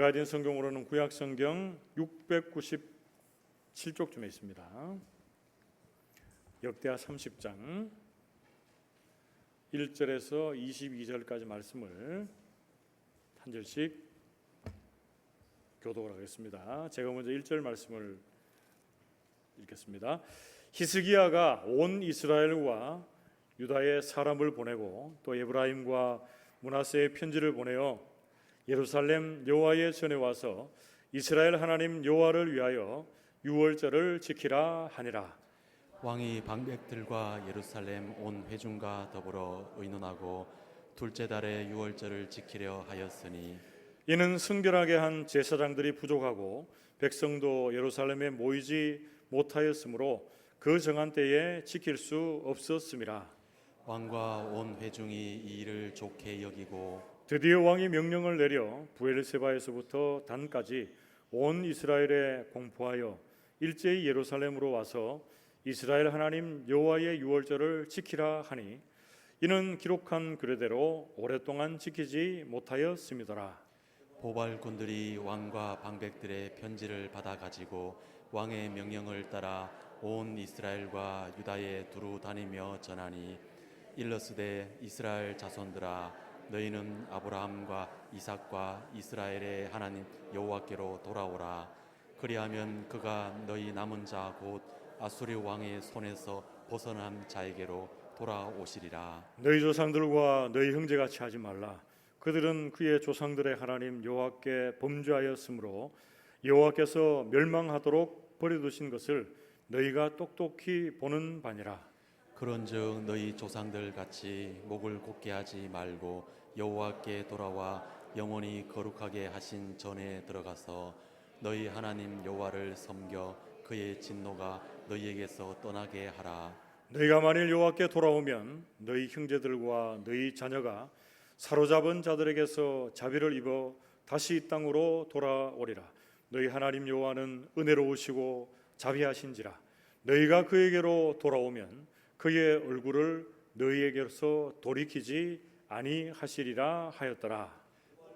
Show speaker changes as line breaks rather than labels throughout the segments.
제가 가진 성경으로는 구약 성경 697쪽쯤에 있습니다. 역대하 30장 1절에서 22절까지 말씀을 한 절씩 교독을 하겠습니다. 제가 먼저 1절 말씀을 읽겠습니다. 히스기야가 온 이스라엘과 유다의 사람을 보내고 또 에브라임과 므낫세의 편지를 보내어 예루살렘 여호와의 전에 와서 이스라엘 하나님 여호와를 위하여 유월절을 지키라 하니라.
왕이 방백들과 예루살렘 온 회중과 더불어 의논하고 둘째 달에 유월절을 지키려 하였으니
이는 성결하게 한 제사장들이 부족하고 백성도 예루살렘에 모이지 못하였으므로 그 정한 때에 지킬 수 없었음이라.
왕과 온 회중이 이 일을 좋게 여기고
드디어 왕이 명령을 내려 브엘세바에서부터 단까지 온 이스라엘에 공포하여 일제히 예루살렘으로 와서 이스라엘 하나님 여호와의 유월절을 지키라 하니 이는 기록한 규례대로 오랫동안 지키지 못하였음이더라.
보발꾼들이 왕과 방백들의 편지를 받아 가지고 왕의 명령을 따라 온 이스라엘과 유다에 두루 다니며 전하니 일러스되 이스라엘 자손들아 너희는 아브라함과 이삭과 이스라엘의 하나님 여호와께로 돌아오라. 그리하면 그가 너희 남은 자 곧 아수르 왕의 손에서 벗어난 자에게로 돌아오시리라.
너희 조상들과 너희 형제같이 하지 말라. 그들은 그의 조상들의 하나님 여호와께 범죄하였으므로 여호와께서 멸망하도록 버려두신 것을 너희가 똑똑히 보는 바니라.
그런즉 너희 조상들 같이 목을 곧게 하지 말고 여호와께 돌아와 영원히 거룩하게 하신 전에 들어가서 너희 하나님 여호와를 섬겨 그의 진노가 너희에게서 떠나게 하라.
너희가 만일 여호와께 돌아오면 너희 형제들과 너희 자녀가 사로잡은 자들에게서 자비를 입어 다시 이 땅으로 돌아오리라. 너희 하나님 여호와는 은혜로우시고 자비하신지라. 너희가 그에게로 돌아오면 그의 얼굴을 너희에게서 돌이키지 아니하시리라 하였더라.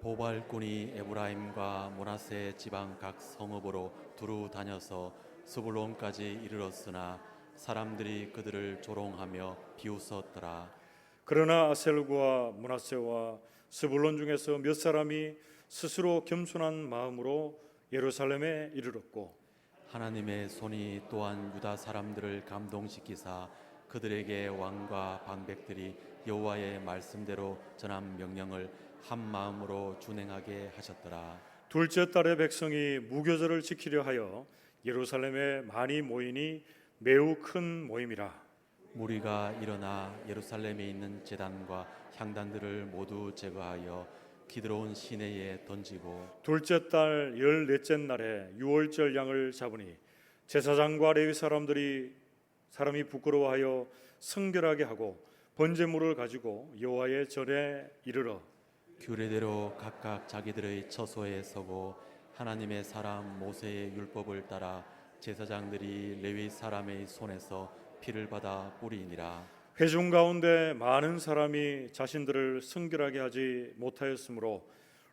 보발꾼이 에브라임과 므낫세 지방 각 성읍으로 두루 다녀서 스불론까지 이르렀으나 사람들이 그들을 조롱하며 비웃었더라.
그러나 아셀과 므낫세와 스불론 중에서 몇 사람이 스스로 겸손한 마음으로 예루살렘에 이르렀고
하나님의 손이 또한 유다 사람들을 감동시키사 그들에게 왕과 방백들이 여호와의 말씀대로 전한 명령을 한 마음으로 준행하게 하셨더라.
둘째 달에 백성이 무교절을 지키려 하여 예루살렘에 많이 모이니 매우 큰 모임이라.
무리가 일어나 예루살렘에 있는 제단과 향단들을 모두 제거하여 기드론 시내에 던지고
둘째 달 14째 날에 유월절 양을 잡으니 제사장과 레위 사람이 부끄러워하여 성결하게 하고 번제물을 가지고 여호와의 전에 이르러
규례대로 각각 자기들의 처소에 서고 하나님의 사람 모세의 율법을 따라 제사장들이 레위 사람의 손에서 피를 받아 뿌리니라.
회중 가운데 많은 사람이 자신들을 성결하게 하지 못하였으므로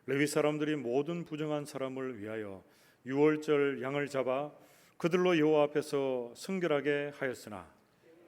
레위 사람들이 모든 부정한 사람을 위하여 유월절 양을 잡아 그들로 여호와 앞에서 성결하게 하였으나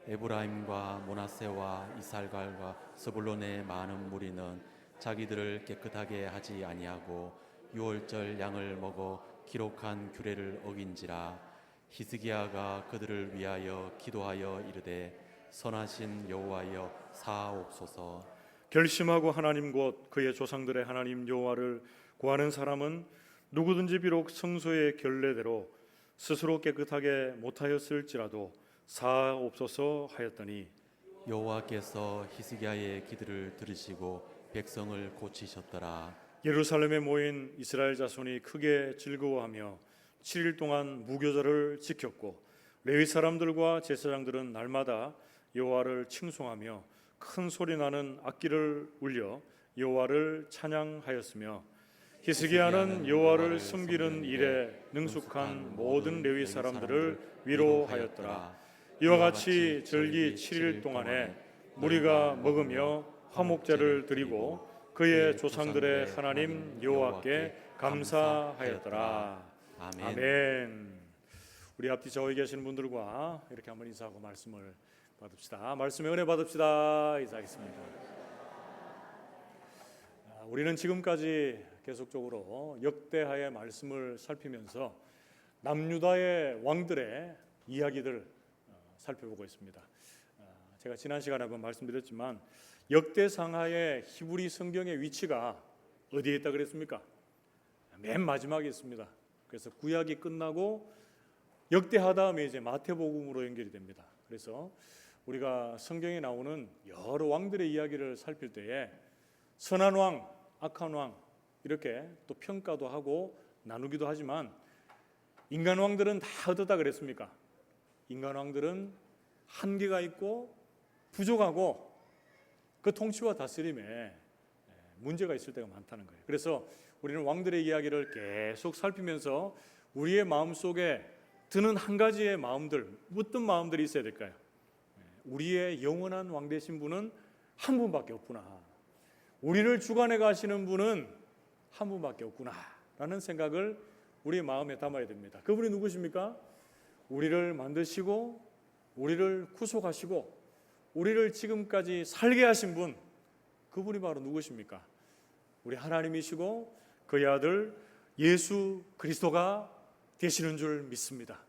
에브라임과 므낫세와 이살갈과 스불론의 많은 무리는 자기들을 깨끗하게 하지 아니하고 유월절 양을 먹어 기록한 규례를 어긴지라. 히스기야가 그들을 위하여 기도하여 이르되 선하신 여호와여 사하옵소서.
결심하고 하나님 곧 그의 조상들의 하나님 여호와를 구하는 사람은 누구든지 비록 성소의 결례대로 스스로 깨끗하게 못하였을지라도 사하옵소서 하였더니
여호와께서 히스기야의 기도를 들으시고 백성을 고치셨더라.
예루살렘에 모인 이스라엘 자손이 크게 즐거워하며 7일 동안 무교절을 지켰고 레위 사람들과 제사장들은 날마다 여호와를 칭송하며 큰 소리 나는 악기를 울려 여호와를 찬양하였으며 히스기야는 여호와를 섬기는 일에 능숙한 모든 레위 사람들을 위로하였더라. 이와 같이 절기 7일 동안에 무리가 먹으며 화목제를 드리고 그의 조상들의 하나님 여호와께 감사하였더라.
아멘.
아멘. 우리 앞뒤 저기 계시는 분들과 이렇게 한번 인사하고 말씀을 받읍시다. 말씀의 은혜 받읍시다. 인사하겠습니다. 우리는 지금까지 계속적으로 역대하의 말씀을 살피면서 남유다의 왕들의 이야기들 살펴보고 있습니다. 제가 지난 시간에 한번 말씀드렸지만 역대상하의 히브리 성경의 위치가 어디에 있다 그랬습니까? 맨 마지막에 있습니다. 그래서 구약이 끝나고 역대하 다음에 이제 마태복음으로 연결이 됩니다. 그래서 우리가 성경에 나오는 여러 왕들의 이야기를 살필 때에 선한 왕, 악한 왕 이렇게 또 평가도 하고 나누기도 하지만 인간 왕들은 다 어떻다 그랬습니까? 인간 왕들은 한계가 있고 부족하고 그 통치와 다스림에 문제가 있을 때가 많다는 거예요. 그래서 우리는 왕들의 이야기를 계속 살피면서 우리의 마음속에 드는 한 가지의 마음들, 어떤 마음들이 있어야 될까요? 우리의 영원한 왕 되신 분은 한 분밖에 없구나. 우리를 주관해 가시는 분은 한 분밖에 없구나 라는 생각을 우리의 마음에 담아야 됩니다. 그분이 누구십니까? 우리를 만드시고 우리를 구속하시고 우리를 지금까지 살게 하신 분, 그분이 바로 누구십니까? 우리 하나님이시고 그의 아들 예수 그리스도가 되시는 줄 믿습니다.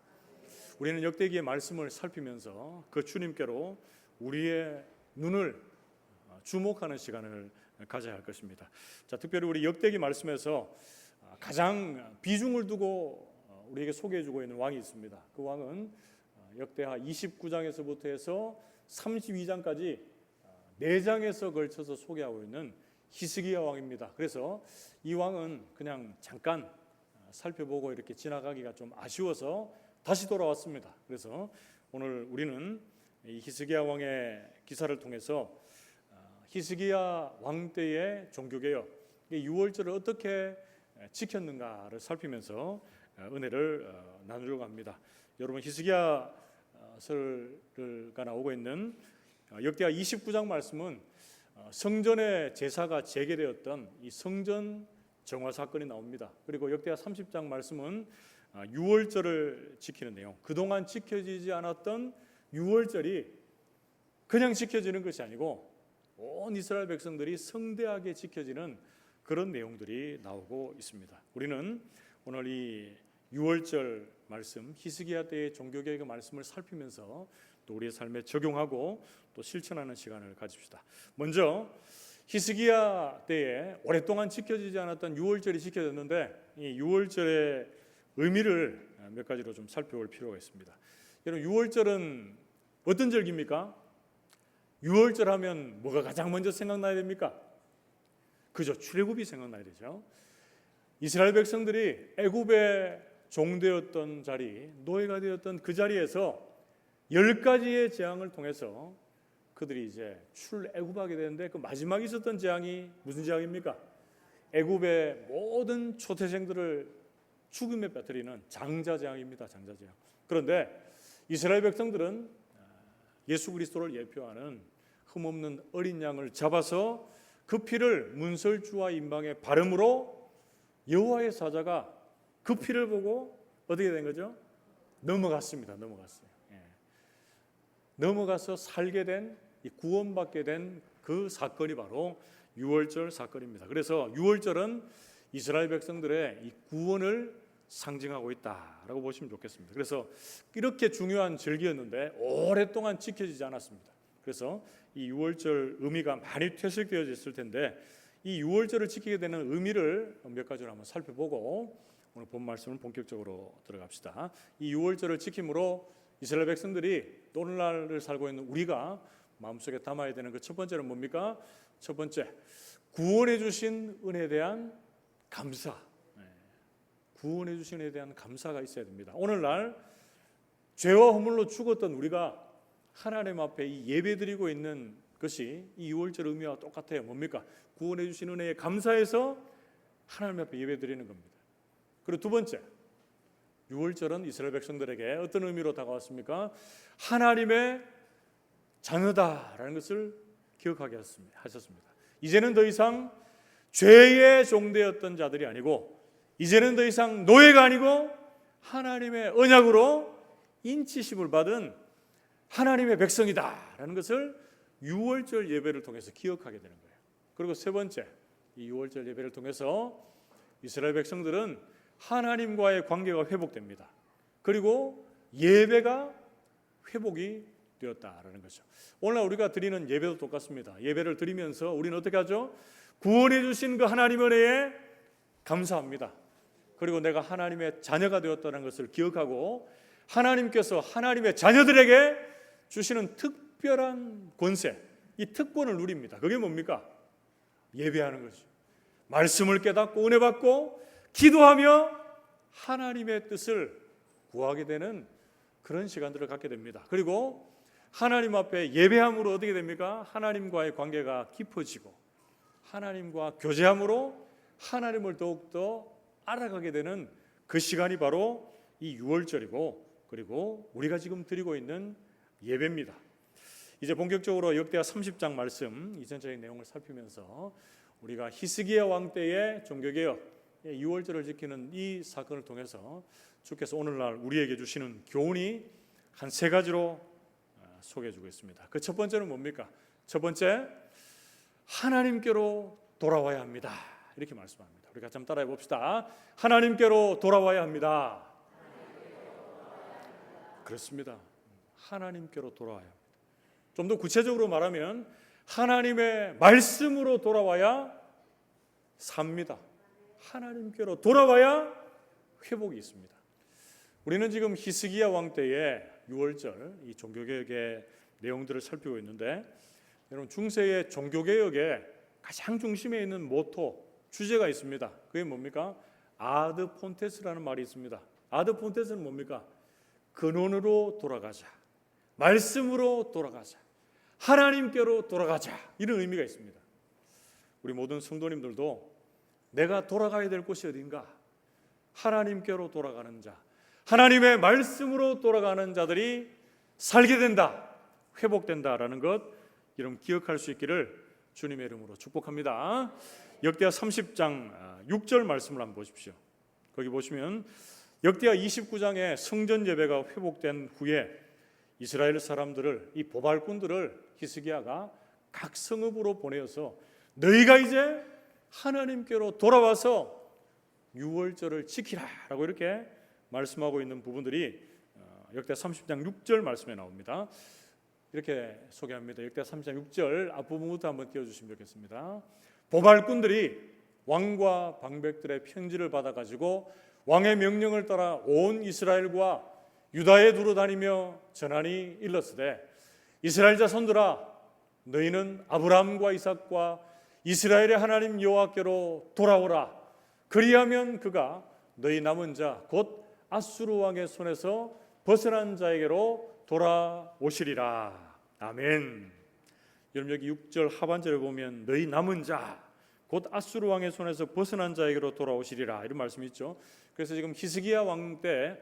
우리는 역대기의 말씀을 살피면서 그 주님께로 우리의 눈을 주목하는 시간을 가져야 할 것입니다. 자, 특별히 우리 역대기 말씀에서 가장 비중을 두고 우리에게 소개해주고 있는 왕이 있습니다. 그 왕은 역대하 29장에서부터 해서 32장까지 4장에서 걸쳐서 소개하고 있는 히스기야 왕입니다. 그래서 이 왕은 그냥 잠깐 살펴보고 이렇게 지나가기가 좀 아쉬워서 다시 돌아왔습니다. 그래서 오늘 우리는 이 히스기야 왕의 기사를 통해서 히스기야 왕 때의 종교개혁, 유월절을 어떻게 지켰는가를 살피면서 은혜를 나누려고 합니다. 여러분 히스기야서가 나오고 있는 역대하 29장 말씀은 성전의 제사가 재개되었던 이 성전 정화 사건이 나옵니다. 그리고 역대하 30장 말씀은 유월절을 지키는 내용, 그동안 지켜지지 않았던 유월절이 그냥 지켜지는 것이 아니고 온 이스라엘 백성들이 성대하게 지켜지는 그런 내용들이 나오고 있습니다. 우리는 오늘 이 유월절 말씀, 히스기야 때의 종교개혁의 말씀을 살피면서 또 우리의 삶에 적용하고 또 실천하는 시간을 가집시다. 먼저 히스기야 때에 오랫동안 지켜지지 않았던 유월절이 지켜졌는데 이 유월절의 의미를 몇 가지로 좀 살펴볼 필요가 있습니다. 여러분 유월절은 어떤 절기입니까? 유월절 하면 뭐가 가장 먼저 생각나야 됩니까? 그죠, 출애굽이 생각나야 되죠. 이스라엘 백성들이 애굽의 종되었던 자리, 노예가 되었던 그 자리에서 10가지의 재앙을 통해서 그들이 이제 출애굽하게 되는데 그 마지막에 있었던 재앙이 무슨 재앙입니까? 애굽의 모든 초태생들을 죽음에 빠뜨리는 장자 재앙입니다. 장자 재앙. 그런데 이스라엘 백성들은 예수 그리스도를 예표하는 흠없는 어린 양을 잡아서 그 피를 문설주와 임방에 바름으로 여호와의 사자가 그 피를 보고 어떻게 된 거죠? 넘어갔습니다. 넘어갔어요. 넘어가서 살게 된, 구원받게 된 그 사건이 바로 유월절 사건입니다. 그래서 유월절은 이스라엘 백성들의 이 구원을 상징하고 있다라고 보시면 좋겠습니다. 그래서 이렇게 중요한 절기였는데 오랫동안 지켜지지 않았습니다. 그래서 이 유월절 의미가 많이 퇴색되어져 있을 텐데 이 유월절을 지키게 되는 의미를 몇 가지로 한번 살펴보고 오늘 본 말씀을 본격적으로 들어갑시다. 이 유월절을 지킴으로 이스라엘 백성들이 또 오늘날을 살고 있는 우리가 마음속에 담아야 되는 그 첫 번째는 뭡니까? 첫 번째, 구원해 주신 은혜에 대한 감사. 구원해 주신 은혜에 대한 감사가 있어야 됩니다. 오늘날 죄와 허물로 죽었던 우리가 하나님 앞에 이 예배드리고 있는 것이 이 유월절 의미와 똑같아요. 뭡니까? 구원해 주신 은혜에 감사해서 하나님 앞에 예배드리는 겁니다. 그리고 두 번째, 유월절은 이스라엘 백성들에게 어떤 의미로 다가왔습니까? 하나님의 자녀다라는 것을 기억하게 하셨습니다. 이제는 더 이상 죄의 종되었던 자들이 아니고 이제는 더 이상 노예가 아니고 하나님의 언약으로 인치심을 받은 하나님의 백성이다라는 것을 유월절 예배를 통해서 기억하게 되는 거예요. 그리고 세 번째, 이 유월절 예배를 통해서 이스라엘 백성들은 하나님과의 관계가 회복됩니다. 그리고 예배가 회복이 되었다라는 거죠. 오늘 우리가 드리는 예배도 똑같습니다. 예배를 드리면서 우리는 어떻게 하죠? 구원해 주신 그 하나님의 은혜에 감사합니다. 그리고 내가 하나님의 자녀가 되었다는 것을 기억하고 하나님께서 하나님의 자녀들에게 주시는 특별한 권세, 이 특권을 누립니다. 그게 뭡니까? 예배하는 거죠. 말씀을 깨닫고 은혜 받고 기도하며 하나님의 뜻을 구하게 되는 그런 시간들을 갖게 됩니다. 그리고 하나님 앞에 예배함으로 어떻게 됩니까? 하나님과의 관계가 깊어지고 하나님과 교제함으로 하나님을 더욱더 알아가게 되는 그 시간이 바로 이 유월절이고, 그리고 우리가 지금 드리고 있는 예배입니다. 이제 본격적으로 역대하 30장 말씀 이전적인 내용을 살피면서 우리가 히스기야 왕 때의 종교개혁, 유월절을 지키는 이 사건을 통해서 주께서 오늘날 우리에게 주시는 교훈이 한 세 가지로 소개해주고 있습니다. 그 첫 번째는 뭡니까? 첫 번째, 하나님께로 돌아와야 합니다. 이렇게 말씀합니다. 우리 같이 한번 따라해 봅시다. 하나님께로 돌아와야 합니다. 그렇습니다. 하나님께로 돌아와야 합니다. 좀 더 구체적으로 말하면 하나님의 말씀으로 돌아와야 삽니다. 하나님께로 돌아와야 회복이 있습니다. 우리는 지금 히스기야 왕 때의 유월절 이 종교개혁의 내용들을 살피고 있는데, 여러분 중세의 종교개혁의 가장 중심에 있는 모토, 주제가 있습니다. 그게 뭡니까? 아드 폰테스라는 말이 있습니다. 아드 폰테스는 뭡니까? 근원으로 돌아가자, 말씀으로 돌아가자, 하나님께로 돌아가자, 이런 의미가 있습니다. 우리 모든 성도님들도 내가 돌아가야 될 곳이 어딘가? 하나님께로 돌아가는 자, 하나님의 말씀으로 돌아가는 자들이 살게 된다, 회복된다라는 것, 여러분 기억할 수 있기를 주님의 이름으로 축복합니다. 역대하 30장 6절 말씀을 한번 보십시오. 거기 보시면 역대하 29장에 성전 예배가 회복된 후에 이스라엘 사람들을, 이 보발꾼들을 히스기야가 각 성읍으로 보내어서 너희가 이제 하나님께로 돌아와서 유월절을 지키라라고 이렇게 말씀하고 있는 부분들이 역대하 30장 6절 말씀에 나옵니다. 이렇게 소개합니다. 역대하 30장 6절 앞부분부터 한번 띄워주시면 좋겠습니다. 보발꾼들이 왕과 방백들의 편지를 받아가지고 왕의 명령을 따라 온 이스라엘과 유다에 두루다니며 전하니 일렀으되, 이스라엘 자손들아, 너희는 아브라함과 이삭과 이스라엘의 하나님 여호와께로 돌아오라. 그리하면 그가 너희 남은 자 곧 아수르 왕의 손에서 벗어난 자에게로 돌아오시리라. 아멘. 여러분 여기 6절 하반절에 보면 너희 남은 자 곧 아수르 왕의 손에서 벗어난 자에게로 돌아오시리라, 이런 말씀이 있죠. 그래서 지금 히스기야 왕 때,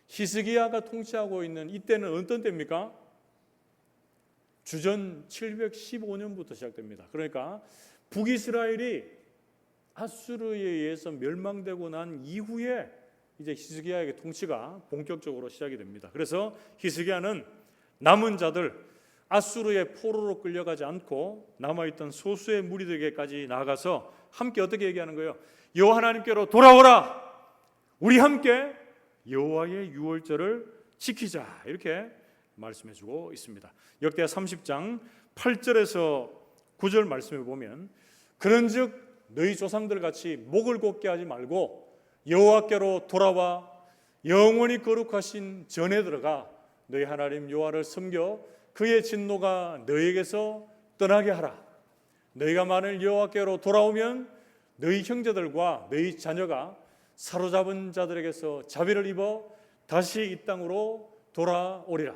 히스기야가 통치하고 있는 이때는 어떤 때입니까? 주전 715년부터 시작됩니다. 그러니까 북이스라엘이 아수르에 의해서 멸망되고 난 이후에 이제 히스기야의 통치가 본격적으로 시작이 됩니다. 그래서 히스기야는 남은 자들, 아수르의 포로로 끌려가지 않고 남아있던 소수의 무리들에게까지 나아가서 함께 어떻게 얘기하는 거예요? 여호와 하나님께로 돌아오라. 우리 함께 여호와의 유월절을 지키자, 이렇게 말씀해주고 있습니다. 역대하 30장 8절에서 9절 말씀에 보면, 그런즉 너희 조상들 같이 목을 곧게 하지 말고 여호와께로 돌아와 영원히 거룩하신 전에 들어가 너희 하나님 여호와를 섬겨 그의 진노가 너희에게서 떠나게 하라. 너희가 만일 여호와께로 돌아오면 너희 형제들과 너희 자녀가 사로잡은 자들에게서 자비를 입어 다시 이 땅으로 돌아오리라.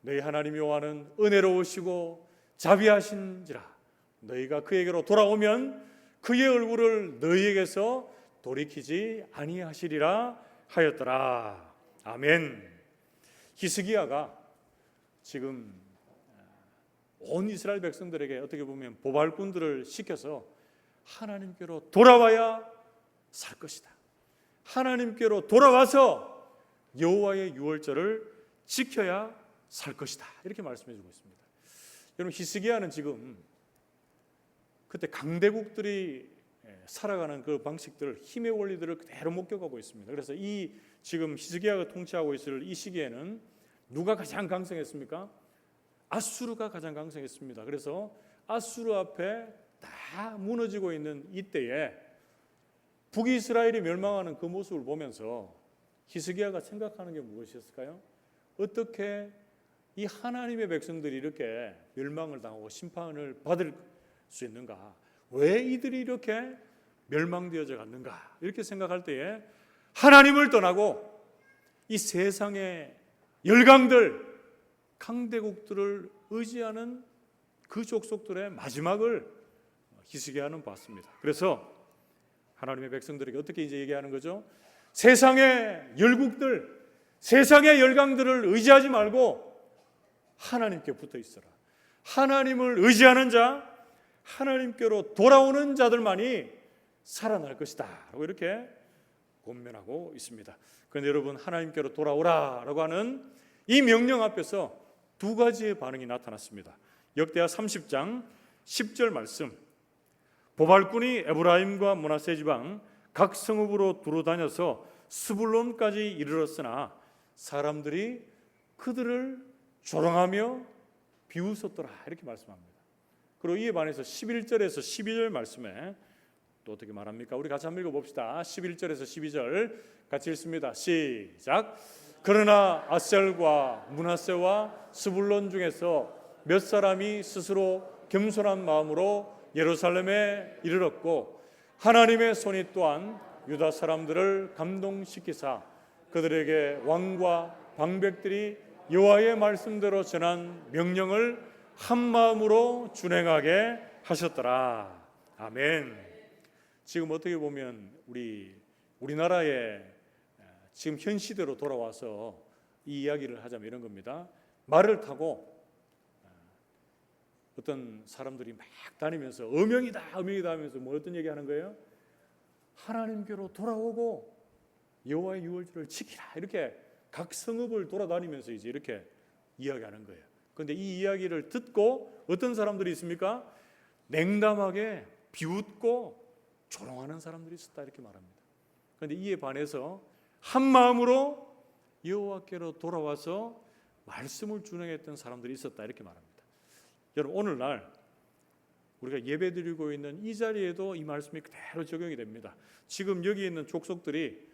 너희 하나님 여호와는 은혜로우시고 자비하신지라. 너희가 그에게로 돌아오면 그의 얼굴을 너희에게서 돌이키지 아니하시리라 하였더라. 아멘. 히스기야가 지금 온 이스라엘 백성들에게 어떻게 보면 보발꾼들을 시켜서 하나님께로 돌아와야 살 것이다, 하나님께로 돌아와서 여호와의 유월절을 지켜야 살 것이다. 이렇게 말씀해 주고 있습니다. 여러분, 히스기야는 지금 그때 강대국들이 살아가는 그 방식들, 힘의 원리들을 그대로 목격하고 있습니다. 그래서 이 지금 히스기야가 통치하고 있을 이 시기에는 누가 가장 강성했습니까? 아수르가 가장 강성했습니다. 그래서 아수르 앞에 다 무너지고 있는 이때에 북이스라엘이 멸망하는 그 모습을 보면서 히스기야가 생각하는 게 무엇이었을까요? 어떻게 이 하나님의 백성들이 이렇게 멸망을 당하고 심판을 받을 수 있는가? 왜 이들이 이렇게 멸망되어져 갔는가? 이렇게 생각할 때에 하나님을 떠나고 이 세상의 열강들, 강대국들을 의지하는 그 족속들의 마지막을 히스기야는 봤습니다. 그래서 하나님의 백성들에게 어떻게 이제 얘기하는 거죠? 세상의 열국들, 세상의 열강들을 의지하지 말고 하나님께 붙어 있어라. 하나님을 의지하는 자, 하나님께로 돌아오는 자들만이 살아날 것이다 라고 이렇게 권면하고 있습니다. 그런데 여러분, 하나님께로 돌아오라라고 하는 이 명령 앞에서 두 가지의 반응이 나타났습니다. 역대하 30장 10절 말씀, 보발꾼이 에브라임과 므낫세 지방 각 성읍으로 두루 다녀서 스불론까지 이르렀으나 사람들이 그들을 조롱하며 비웃었더라, 이렇게 말씀합니다. 그리고 이에 반해서 11절에서 12절 말씀에 또 어떻게 말합니까? 우리 같이 한번 읽어봅시다. 11절에서 12절 같이 읽습니다. 시작. 그러나 아셀과 므낫세와 스불론 중에서 몇 사람이 스스로 겸손한 마음으로 예루살렘에 이르렀고 하나님의 손이 또한 유다 사람들을 감동시키사 그들에게 왕과 방백들이 여호와의 말씀대로 전한 명령을 한 마음으로 준행하게 하셨더라. 아멘. 지금 어떻게 보면 우리나라의 지금 현 시대로 돌아와서 이 이야기를 하자면 이런 겁니다. 말을 타고 어떤 사람들이 막 다니면서 어명이다 하면서 뭐 어떤 얘기하는 거예요? 하나님께로 돌아오고 여호와의 유월절을 지키라, 이렇게 각 성읍을 돌아다니면서 이제 이렇게 이야기하는 거예요. 그런데 이 이야기를 듣고 어떤 사람들이 있습니까? 냉담하게 비웃고 조롱하는 사람들이 있었다, 이렇게 말합니다. 그런데 이에 반해서 한 마음으로 여호와께로 돌아와서 말씀을 준행했던 사람들이 있었다, 이렇게 말합니다. 여러분, 오늘날 우리가 예배드리고 있는 이 자리에도 이 말씀이 그대로 적용이 됩니다. 지금 여기 있는 족속들이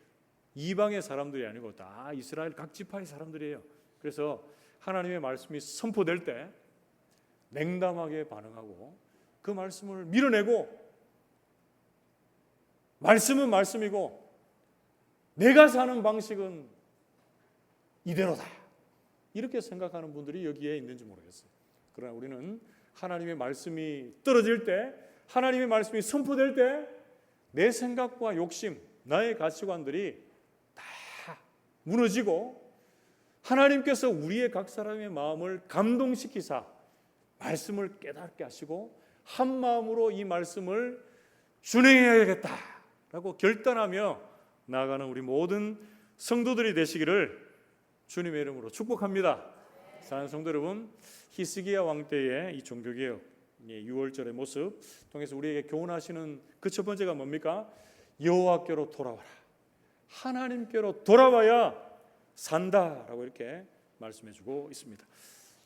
이방의 사람들이 아니고 다 이스라엘 각 지파의 사람들이에요. 그래서 하나님의 말씀이 선포될 때 냉담하게 반응하고 그 말씀을 밀어내고 말씀은 말씀이고 내가 사는 방식은 이대로다, 이렇게 생각하는 분들이 여기에 있는지 모르겠어요. 그러나 우리는 하나님의 말씀이 떨어질 때, 하나님의 말씀이 선포될 때 내 생각과 욕심, 나의 가치관들이 다 무너지고 하나님께서 우리의 각 사람의 마음을 감동시키사 말씀을 깨닫게 하시고 한 마음으로 이 말씀을 준행해야겠다라고 결단하며 나아가는 우리 모든 성도들이 되시기를 주님의 이름으로 축복합니다. 사랑하는 성도 여러분, 히스기야 왕 때의 이 종교개혁, 유월절의 모습 통해서 우리에게 교훈하시는 그 첫 번째가 뭡니까? 여호와께로 돌아와라. 하나님께로 돌아와야 산다라고 이렇게 말씀해주고 있습니다.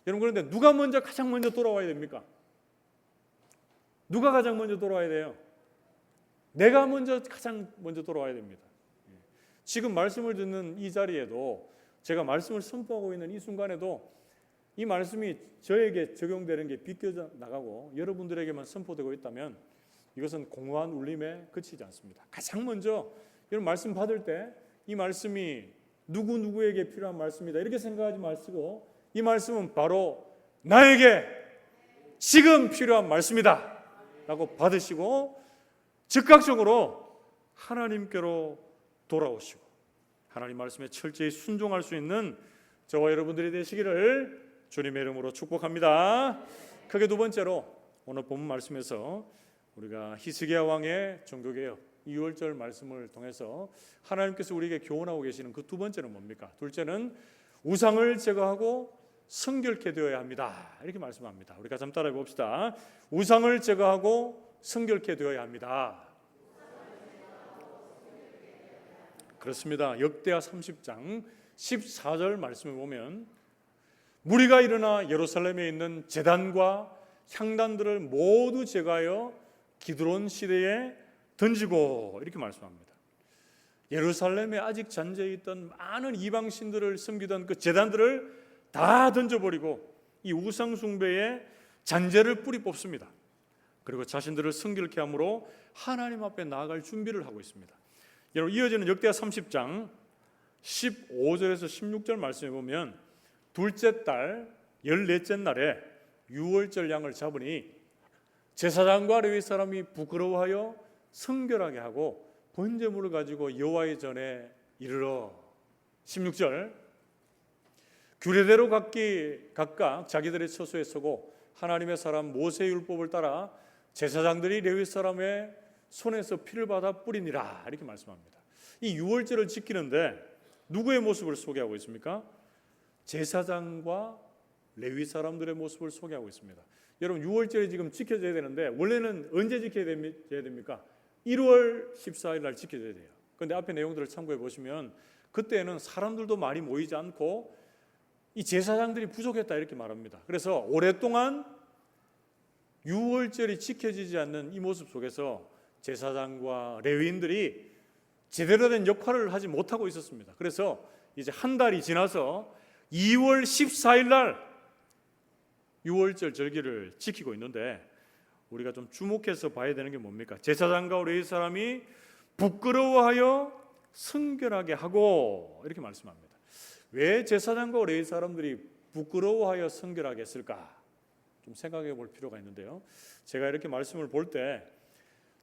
여러분, 그런데 누가 가장 먼저 돌아와야 됩니까? 누가 가장 먼저 돌아와야 돼요? 내가 가장 먼저 돌아와야 됩니다. 지금 말씀을 듣는 이 자리에도, 제가 말씀을 선포하고 있는 이 순간에도 이 말씀이 저에게 적용되는 게 비껴져 나가고 여러분들에게만 선포되고 있다면 이것은 공허한 울림에 그치지 않습니다. 가장 먼저 여러분 말씀 받을 때 이 말씀이 누구에게 필요한 말씀이다 이렇게 생각하지 마시고 이 말씀은 바로 나에게 지금 필요한 말씀이다 라고 받으시고 즉각적으로 하나님께로 돌아오시고 하나님 말씀에 철저히 순종할 수 있는 저와 여러분들이 되시기를 주님의 이름으로 축복합니다. 크게 두 번째로 오늘 본문 말씀에서 우리가 히스기야 왕의 종교개혁, 이 6월절 말씀을 통해서 하나님께서 우리에게 교훈하고 계시는 그 두 번째는 뭡니까? 둘째는 우상을 제거하고 성결케 되어야 합니다. 이렇게 말씀합니다. 우리 같이 한번 따라해 봅시다. 우상을 제거하고 성결케 되어야 합니다. 그렇습니다. 역대하 30장 14절 말씀을 보면 무리가 일어나 예루살렘에 있는 제단과 향단들을 모두 제거하여 기드론 시대에 던지고 이렇게 말씀합니다. 예루살렘에 아직 잔재해 있던 많은 이방 신들을 섬기던 그 제단들을 다 던져버리고 이 우상 숭배에 잔재를 뿌리 뽑습니다. 그리고 자신들을 성결케 함으로 하나님 앞에 나아갈 준비를 하고 있습니다. 여러분, 이어지는 역대하 30장 15절에서 16절 말씀에 보면 둘째 달 14째 날에 유월절 양을 잡으니 제사장과 레위 사람이 부끄러워하여 성결하게 하고 번제물을 가지고 여호와의 전에 이르러 16절 규례대로 각각 자기들의 처소에 서고 하나님의 사람 모세의 율법을 따라 제사장들이 레위 사람의 손에서 피를 받아 뿌리니라 이렇게 말씀합니다. 이 유월절을 지키는데 누구의 모습을 소개하고 있습니까? 제사장과 레위 사람들의 모습을 소개하고 있습니다. 여러분, 유월절이 지금 지켜져야 되는데 원래는 언제 지켜야 됩니까? 1월 14일 날 지켜져야 돼요. 그런데 앞에 내용들을 참고해 보시면 그때는 사람들도 많이 모이지 않고 이 제사장들이 부족했다 이렇게 말합니다. 그래서 오랫동안 유월절이 지켜지지 않는 이 모습 속에서 제사장과 레위인들이 제대로 된 역할을 하지 못하고 있었습니다. 그래서 이제 한 달이 지나서 2월 14일 날 유월절 절기를 지키고 있는데 우리가 좀 주목해서 봐야 되는 게 뭡니까? 제사장과 레위 사람이 부끄러워하여 성결하게 하고 이렇게 말씀합니다. 왜 제사장과 레위 사람들이 부끄러워하여 성결하게 했을까? 좀 생각해 볼 필요가 있는데요. 제가 이렇게 말씀을 볼 때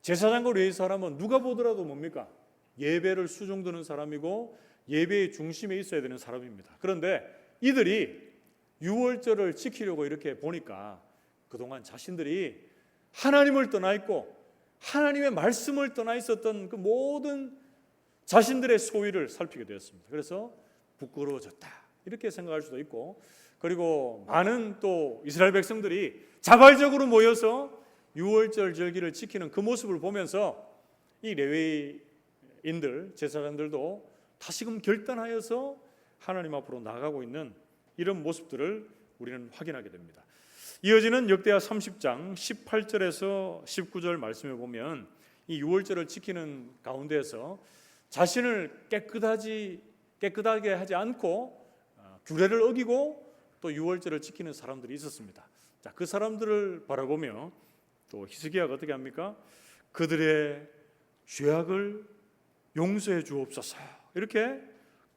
제사장과 레위 사람은 누가 보더라도 뭡니까? 예배를 수종드는 사람이고 예배의 중심에 있어야 되는 사람입니다. 그런데 이들이 유월절을 지키려고 이렇게 보니까 그동안 자신들이 하나님을 떠나 있고 하나님의 말씀을 떠나 있었던 그 모든 자신들의 소위를 살피게 되었습니다. 그래서 부끄러워졌다 이렇게 생각할 수도 있고, 그리고 많은 또 이스라엘 백성들이 자발적으로 모여서 유월절 절기를 지키는 그 모습을 보면서 이 레위인들 제사장들도 다시금 결단하여서 하나님 앞으로 나아가고 있는 이런 모습들을 우리는 확인하게 됩니다. 이어지는 역대하 30장 18절에서 19절 말씀에 보면 이 유월절을 지키는 가운데에서 자신을 깨끗하게 하지 않고 규례를 어기고 또 유월절을 지키는 사람들이 있었습니다. 자, 그 사람들을 바라보며 또 히스기야가 어떻게 합니까? 그들의 죄악을 용서해 주옵소서 이렇게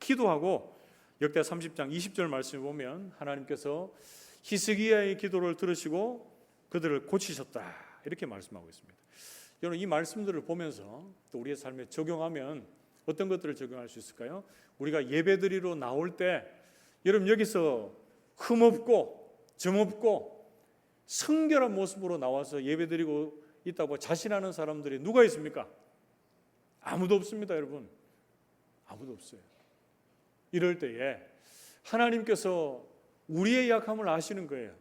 기도하고 역대하 30장 20절 말씀에 보면 하나님께서 히스기야의 기도를 들으시고 그들을 고치셨다 이렇게 말씀하고 있습니다. 여러분, 이 말씀들을 보면서 또 우리의 삶에 적용하면 어떤 것들을 적용할 수 있을까요? 우리가 예배드리러 나올 때 여러분 여기서 흠없고 점없고 성결한 모습으로 나와서 예배드리고 있다고 자신하는 사람들이 누가 있습니까? 아무도 없습니다. 여러분, 아무도 없어요. 이럴 때에 하나님께서 우리의 약함을 아시는 거예요.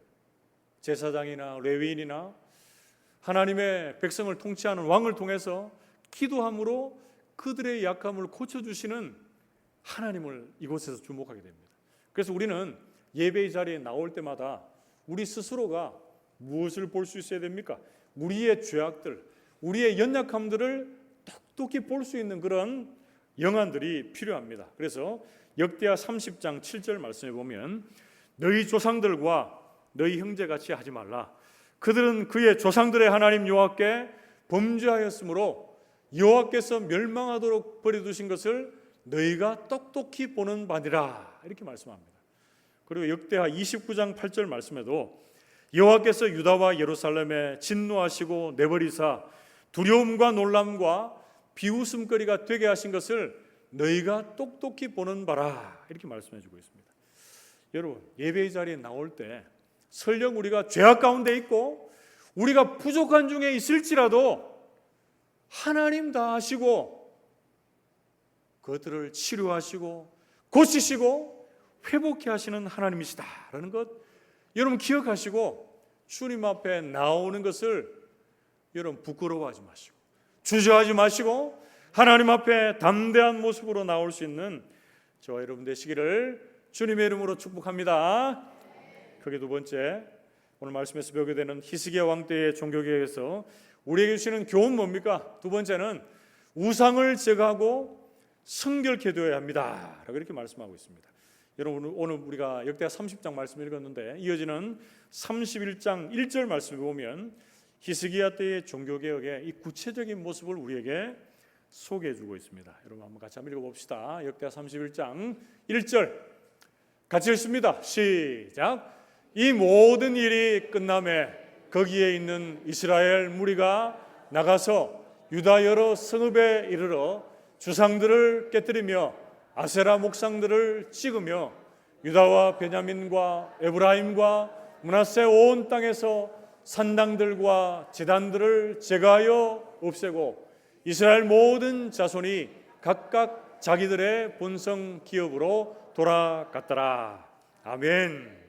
제사장이나 레위인이나 하나님의 백성을 통치하는 왕을 통해서 기도함으로 그들의 약함을 고쳐주시는 하나님을 이곳에서 주목하게 됩니다. 그래서 우리는 예배의 자리에 나올 때마다 우리 스스로가 무엇을 볼 수 있어야 됩니까? 우리의 죄악들, 우리의 연약함들을 똑똑히 볼 수 있는 그런 영안들이 필요합니다. 그래서 역대하 30장 7절 말씀에 보면 너희 조상들과 너희 형제같이 하지 말라. 그들은 그의 조상들의 하나님 여호와께 범죄하였으므로 여호와께서 멸망하도록 버려두신 것을 너희가 똑똑히 보는 바니라 이렇게 말씀합니다. 그리고 역대하 29장 8절 말씀에도 여호와께서 유다와 예루살렘에 진노하시고 내버리사 두려움과 놀람과 비웃음거리가 되게 하신 것을 너희가 똑똑히 보는 바라 이렇게 말씀해주고 있습니다. 여러분, 예배의 자리에 나올 때 설령 우리가 죄악 가운데 있고 우리가 부족한 중에 있을지라도 하나님 다 아시고 그것들을 치료하시고 고치시고 회복케 하시는 하나님이시다라는 것 여러분 기억하시고 주님 앞에 나오는 것을 여러분 부끄러워하지 마시고 주저하지 마시고 하나님 앞에 담대한 모습으로 나올 수 있는 저와 여러분 되시기를 주님의 이름으로 축복합니다. 그게 두 번째, 오늘 말씀에서 배우게 되는 히스기야 왕 때의 종교개혁에서 우리에게 주시는 교훈 뭡니까? 두 번째는 우상을 제거하고 성결케 되어야 합니다 라고 이렇게 말씀하고 있습니다. 여러분 오늘 우리가 역대하 30장 말씀 읽었는데 이어지는 31장 1절 말씀에 보면 히스기야 때의 종교개혁의 이 구체적인 모습을 우리에게 소개해 주고 있습니다. 여러분 한번 같이 한번 읽어봅시다. 역대하 31장 1절 같이 읽습니다. 시작. 이 모든 일이 끝남에 거기에 있는 이스라엘 무리가 나가서 유다 여러 성읍에 이르러 주상들을 깨뜨리며 아세라 목상들을 찍으며 유다와 베냐민과 에브라임과 므낫세 온 땅에서 산당들과 제단들을 제거하여 없애고 이스라엘 모든 자손이 각각 자기들의 본성 기업으로 돌아갔더라. 아멘.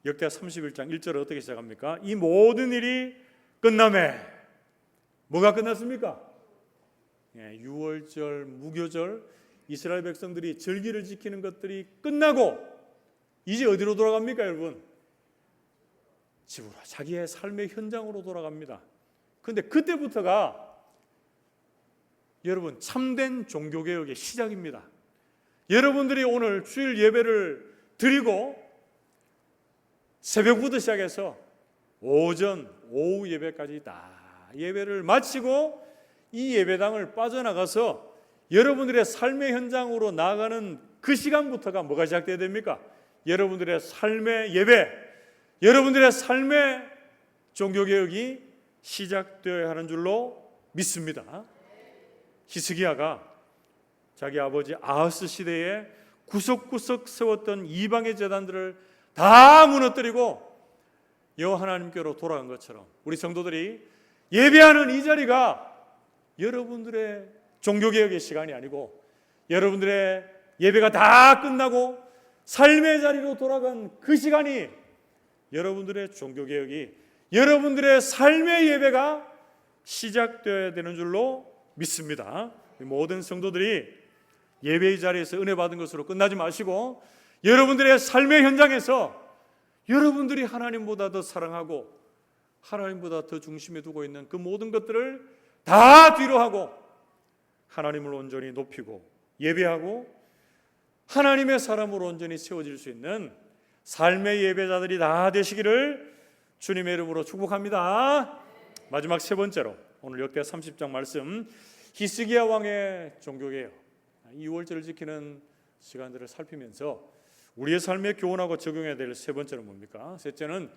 역대하 31장 1절을 어떻게 시작합니까? 이 모든 일이 끝남에 뭐가 끝났습니까? 유월절, 무교절 이스라엘 백성들이 절기를 지키는 것들이 끝나고 이제 어디로 돌아갑니까 여러분? 집으로, 자기의 삶의 현장으로 돌아갑니다. 그런데 그때부터가 여러분 참된 종교개혁의 시작입니다. 여러분들이 오늘 주일 예배를 드리고 새벽부터 시작해서 오전, 오후 예배까지 다 예배를 마치고 이 예배당을 빠져나가서 여러분들의 삶의 현장으로 나아가는 그 시간부터가 뭐가 시작돼야 됩니까? 여러분들의 삶의 예배, 여러분들의 삶의 종교개혁이 시작되어야 하는 줄로 믿습니다. 히스기야가 자기 아버지 아하스 시대에 구석구석 세웠던 이방의 제단들을 다 무너뜨리고 여호와 하나님께로 돌아간 것처럼 우리 성도들이 예배하는 이 자리가 여러분들의 종교개혁의 시간이 아니고 여러분들의 예배가 다 끝나고 삶의 자리로 돌아간 그 시간이 여러분들의 종교개혁이 여러분들의 삶의 예배가 시작되어야 되는 줄로 믿습니다. 모든 성도들이 예배의 자리에서 은혜 받은 것으로 끝나지 마시고 여러분들의 삶의 현장에서 여러분들이 하나님보다 더 사랑하고 하나님보다 더 중심에 두고 있는 그 모든 것들을 다 뒤로 하고 하나님을 온전히 높이고 예배하고 하나님의 사람으로 온전히 세워질 수 있는 삶의 예배자들이 다 되시기를 주님의 이름으로 축복합니다. 마지막 세 번째로 오늘 역대 30장 말씀 히스기야 왕의 종교개혁 2월절을 지키는 시간들을 살피면서 우리의 삶에 교훈하고 적용해야 될 세 번째는 뭡니까? 셋째는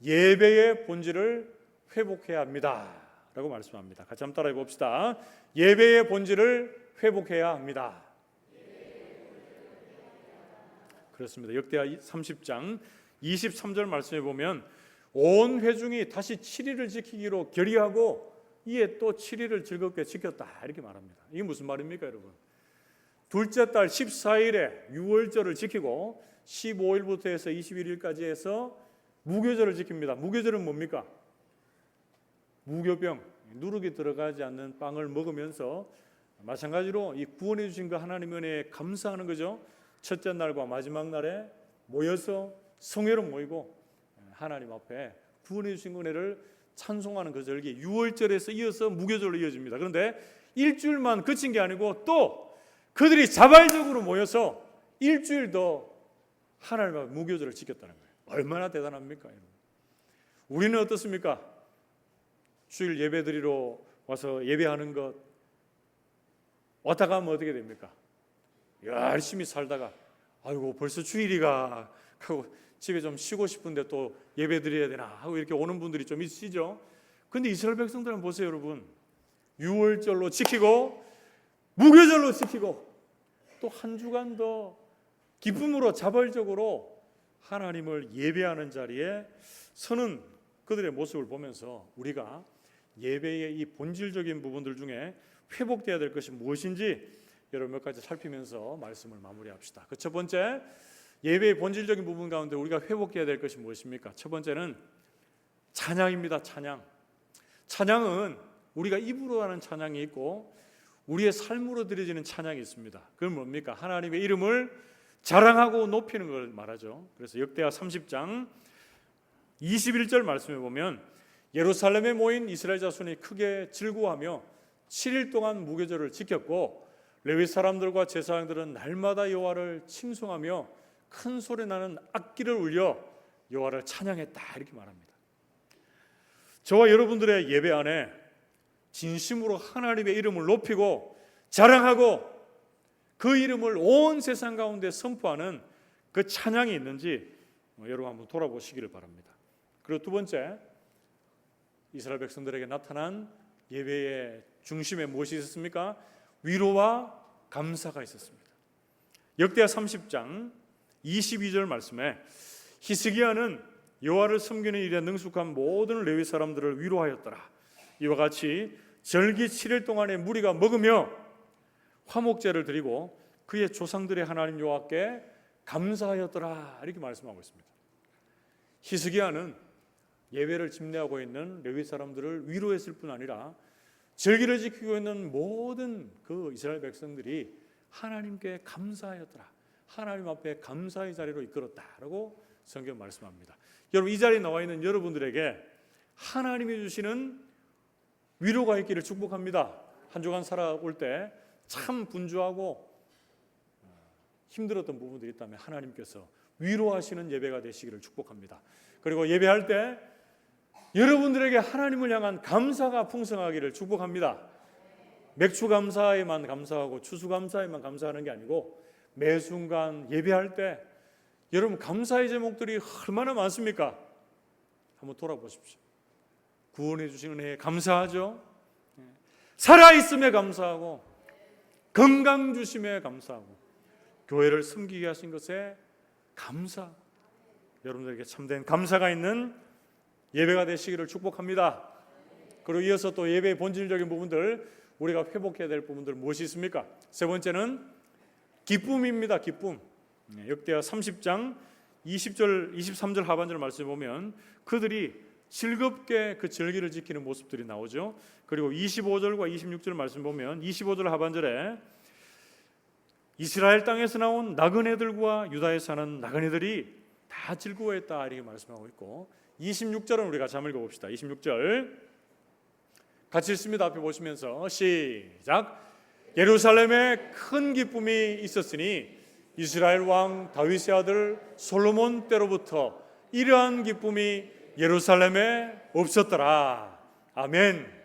예배의 본질을 회복해야 합니다 라고 말씀합니다. 같이 한번 따라해 봅시다. 예배의 본질을 회복해야 합니다. 그렇습니다. 역대하 30장 23절 말씀에 보면 온 회중이 다시 7일을 지키기로 결의하고 이에 또 7일을 즐겁게 지켰다 이렇게 말합니다. 이게 무슨 말입니까 여러분? 둘째 달 14일에 유월절을 지키고 15일부터 해서 21일까지 해서 무교절을 지킵니다. 무교절은 뭡니까? 무교병, 누룩이 들어가지 않는 빵을 먹으면서 마찬가지로 이 구원해 주신 그 하나님의 은혜에 감사하는 거죠. 첫째 날과 마지막 날에 모여서 성회로 모이고 하나님 앞에 구원해 주신 은혜를 찬송하는 그 절기 유월절에서 이어서 무교절로 이어집니다. 그런데 일주일만 그친 게 아니고 또 그들이 자발적으로 모여서 일주일 더 하나님 앞에 무교절을 지켰다는 거예요. 얼마나 대단합니까? 우리는 어떻습니까? 주일 예배 드리러 와서 예배하는 것 왔다 가면 어떻게 됩니까? 열심히 살다가 아이고 벌써 주일이가 하고 집에 좀 쉬고 싶은데 또 예배 드려야 되나 하고 이렇게 오는 분들이 좀 있으시죠. 그런데 이스라엘 백성들은 보세요 여러분. 유월절로 지키고 무교절로 지키고 또 한 주간 더 기쁨으로 자발적으로 하나님을 예배하는 자리에 서는 그들의 모습을 보면서 우리가 예배의 이 본질적인 부분들 중에 회복되어야 될 것이 무엇인지 여러분 몇 가지 살피면서 말씀을 마무리합시다. 그 첫 번째, 예배의 본질적인 부분 가운데 우리가 회복해야 될 것이 무엇입니까? 첫 번째는 찬양입니다. 찬양은 우리가 입으로 하는 찬양이 있고 우리의 삶으로 드려지는 찬양이 있습니다. 그건 뭡니까? 하나님의 이름을 자랑하고 높이는 걸 말하죠. 그래서 역대하 30장 21절 말씀에 보면 예루살렘에 모인 이스라엘 자손이 크게 즐거워하며 7일 동안 무교절을 지켰고 레위 사람들과 제사장들은 날마다 여호와를 칭송하며 큰 소리 나는 악기를 울려 여호와를 찬양했다, 이렇게 말합니다. 저와 여러분들의 예배 안에 진심으로 하나님의 이름을 높이고 자랑하고 그 이름을 온 세상 가운데 선포하는 그 찬양이 있는지 여러분 한번 돌아보시기를 바랍니다. 그리고 두 번째, 이스라엘 백성들에게 나타난 예배의 중심에 무엇이 있었습니까? 위로와 감사가 있었습니다. 역대하 30장 22절 말씀에 히스기야는 여호와를 섬기는 일에 능숙한 모든 레위 사람들을 위로하였더라. 이와 같이 절기 7일 동안에 무리가 먹으며 화목제를 드리고 그의 조상들의 하나님 여호와께 감사하였더라, 이렇게 말씀하고 있습니다. 히스기야는 예배를 집례하고 있는 레위 사람들을 위로했을 뿐 아니라 절기를 지키고 있는 모든 그 이스라엘 백성들이 하나님께 감사하였더라, 하나님 앞에 감사의 자리로 이끌었다라고 성경 말씀합니다. 여러분, 이 자리에 나와 있는 여러분들에게 하나님이 주시는 위로가 있기를 축복합니다. 한 주간 살아올 때 참 분주하고 힘들었던 부분들이 있다면 하나님께서 위로하시는 예배가 되시기를 축복합니다. 그리고 예배할 때 여러분들에게 하나님을 향한 감사가 풍성하기를 축복합니다. 맥주 감사에만 감사하고 추수 감사에만 감사하는 게 아니고 매 순간 예배할 때 여러분 감사의 제목들이 얼마나 많습니까? 한번 돌아보십시오. 구원해 주신 은혜에 감사하죠. 살아있음에 감사하고 건강 주심에 감사하고 교회를 섬기게 하신 것에 감사. 여러분들에게 참된 감사가 있는 예배가 되시기를 축복합니다. 그리고 이어서 또 예배의 본질적인 부분들, 우리가 회복해야 될 부분들 무엇이 있습니까? 세 번째는 기쁨입니다. 기쁨. 역대하 30장 20절 23절 하반절 말씀을 보면 그들이 즐겁게 그 절기를 지키는 모습들이 나오죠. 그리고 25절과 26절 말씀 보면 25절 하반절에 이스라엘 땅에서 나온 나그네들과 유다에 사는 나그네들이 다 즐거워했다, 이렇게 말씀하고 있고 26절은 우리가 같이 한번 읽어봅시다. 26절 같이 읽습니다. 앞에 보시면서 시작. 예루살렘에 큰 기쁨이 있었으니 이스라엘 왕 다윗의 아들 솔로몬 때로부터 이러한 기쁨이 예루살렘에 없었더라. 아멘.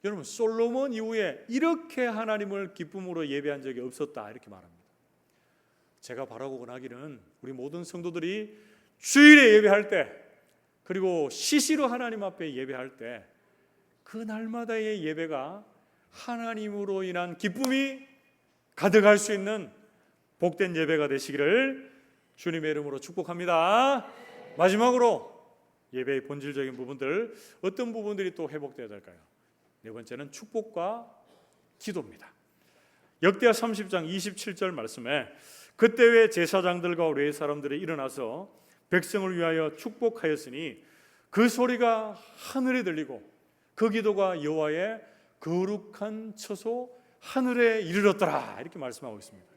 여러분, 솔로몬 이후에 이렇게 하나님을 기쁨으로 예배한 적이 없었다, 이렇게 말합니다. 제가 바라고 원하기는 우리 모든 성도들이 주일에 예배할 때 그리고 시시로 하나님 앞에 예배할 때 그 날마다의 예배가 하나님으로 인한 기쁨이 가득할 수 있는 복된 예배가 되시기를 주님의 이름으로 축복합니다. 마지막으로 예배의 본질적인 부분들, 어떤 부분들이 또 회복되어야 될까요? 네 번째는 축복과 기도입니다. 역대하 30장 27절 말씀에 그때 왜 제사장들과 레위 사람들이 일어나서 백성을 위하여 축복하였으니 그 소리가 하늘에 들리고 그 기도가 여호와의 거룩한 처소 하늘에 이르렀더라, 이렇게 말씀하고 있습니다.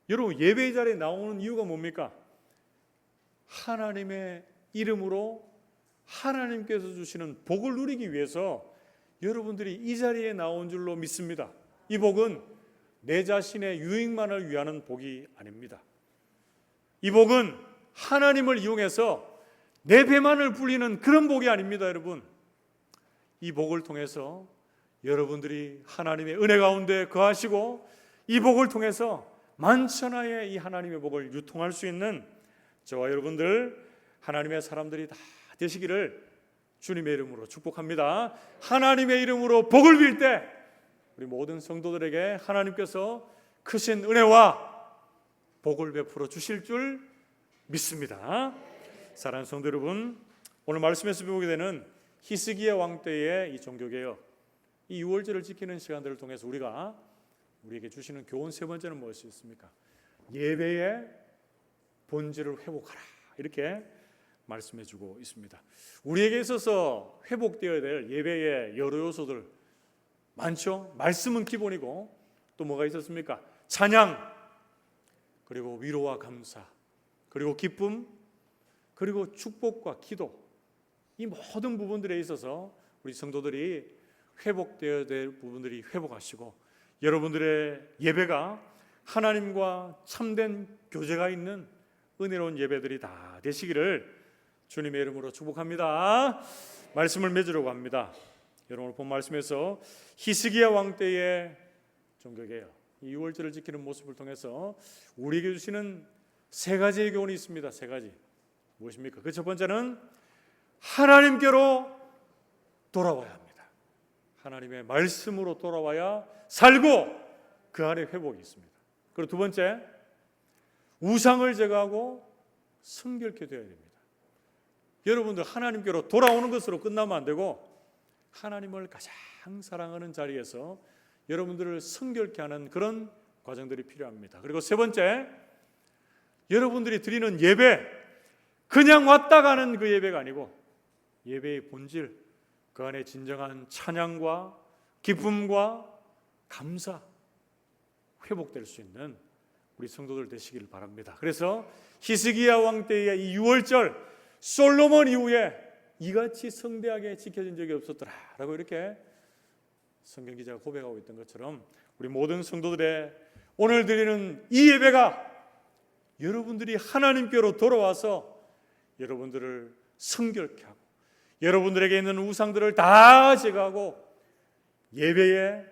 여러분, 예배의 자리에 나오는 이유가 뭡니까? 하나님의 이름으로 하나님께서 주시는 복을 누리기 위해서 여러분들이 이 자리에 나온 줄로 믿습니다. 이 복은 내 자신의 유익만을 위하는 복이 아닙니다. 이 복은 하나님을 이용해서 내 배만을 불리는 그런 복이 아닙니다. 여러분, 이 복을 통해서 여러분들이 하나님의 은혜 가운데 거하시고 이 복을 통해서 만천하의 이 하나님의 복을 유통할 수 있는 저와 여러분들 하나님의 사람들이 다 되시기를 주님의 이름으로 축복합니다. 하나님의 이름으로 복을 빌 때 우리 모든 성도들에게 하나님께서 크신 은혜와 복을 베풀어 주실 줄 믿습니다. 사랑하는 성도 여러분, 오늘 말씀에서 배우게 되는 히스기야 왕 때의 이 종교개혁, 이 유월절을 지키는 시간들을 통해서 우리에게 주시는 교훈 세 번째는 무엇이 있습니까? 예배의 본질을 회복하라, 이렇게 말씀해주고 있습니다. 우리에게 있어서 회복되어야 될 예배의 여러 요소들 많죠. 말씀은 기본이고 또 뭐가 있었습니까? 찬양, 그리고 위로와 감사, 그리고 기쁨, 그리고 축복과 기도, 이 모든 부분들에 있어서 우리 성도들이 회복되어야 될 부분들이 회복하시고, 여러분들의 예배가 하나님과 참된 교제가 있는 은혜로운 예배들이 다 되시기를 주님의 이름으로 축복합니다. 말씀을 맺으려고 합니다. 여러분 본 말씀에서 히스기야 왕 때의 종교개혁, 이 유월절을 지키는 모습을 통해서 우리에게 주시는 세 가지의 교훈이 있습니다. 세 가지. 무엇입니까? 그 첫 번째는 하나님께로 돌아와야 합니다. 하나님의 말씀으로 돌아와야 살고 그 안에 회복이 있습니다. 그리고 두 번째, 우상을 제거하고 성결케 되어야 됩니다. 여러분들 하나님께로 돌아오는 것으로 끝나면 안 되고 하나님을 가장 사랑하는 자리에서 여러분들을 성결케 하는 그런 과정들이 필요합니다. 그리고 세 번째, 여러분들이 드리는 예배, 그냥 왔다 가는 그 예배가 아니고 예배의 본질, 그 안에 진정한 찬양과 기쁨과 감사, 회복될 수 있는 우리 성도들 되시기를 바랍니다. 그래서 히스기야 왕 때의 이 유월절, 솔로몬 이후에 이같이 성대하게 지켜진 적이 없었더라라고 이렇게 성경 기자가 고백하고 있던 것처럼 우리 모든 성도들의 오늘 드리는 이 예배가 여러분들이 하나님께로 돌아와서 여러분들을 성결케 하고 여러분들에게 있는 우상들을 다 제거하고 예배에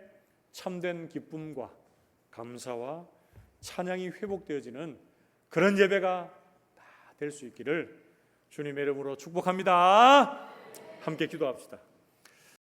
참된 기쁨과 감사와 찬양이 회복되어지는 그런 예배가 다 될 수 있기를 주님의 이름으로 축복합니다. 함께 기도합시다.